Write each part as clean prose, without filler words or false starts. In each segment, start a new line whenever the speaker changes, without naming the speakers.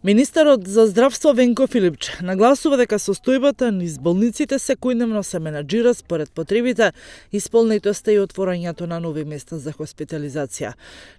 Министерот за здравство Венко Филипче нагласува дека состојбата низ болниците секојдневно се менаџира според потребите, исполнетоста и отворањето на нови места за хоспитализација.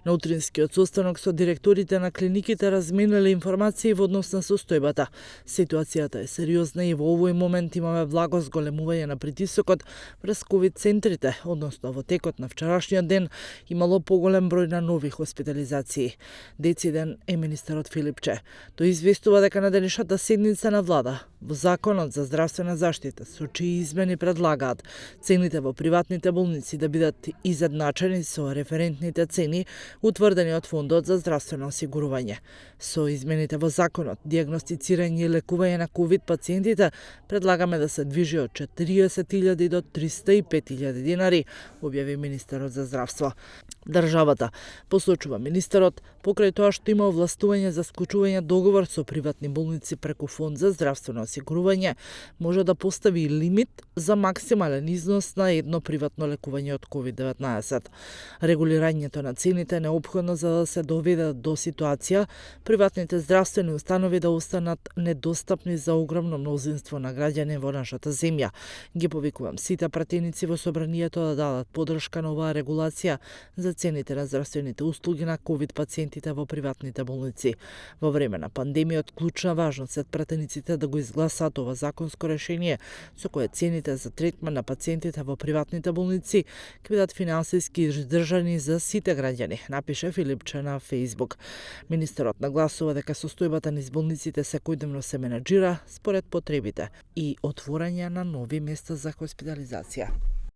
На утринскиот состанок со директорите на клиниките размениле информации во однос на состојбата. Ситуацијата е сериозна и во овој момент имаме благо зголемување на притисокот врз ковид центрите, односно во текот на вчерашниот ден имало поголем број на нови хоспитализации. Дециден е министерот Филипче. Тој известува дека на денешната седница на влада во Законот за здравствена заштита со чии измени предлагаат цените во приватните болници да бидат изедначени со референтните цени утврдени од Фондот за здравствено осигурување. Со измените во Законот, дијагностицирање и лекување на ковид пациентите предлагаме да се движи од 40.000 до 305.000 динари, објави министерот за здравство. Државата, посочува министерот, покрај тоа што има овластување за склучување договор со приватни болници преку Фонд за здравствено осигурување, може да постави лимит за максимален износ на едно приватно лекување од COVID-19. Регулирањето на цените е неопходно за да се доведе до ситуација приватните здравствени установи да останат недостапни за огромно мнозинство на граѓани во нашата земја. Ги повикувам сите пратеници во собранието да дадат поддршка на оваа регулација за цените на здравствените услуги на ковид пациентите во приватните болници. Во време на пандемија од клучна важност сед пратениците да го изгласат ова законско решение со кое цените за третман на пациентите во приватните болници ќе бидат финансиски издржани за сите граѓани, напише Филипче на Facebook. Министерот нагласува дека состојбата низ болниците секојдневно се менаџира според потребите и отворање на нови места за хоспитализација.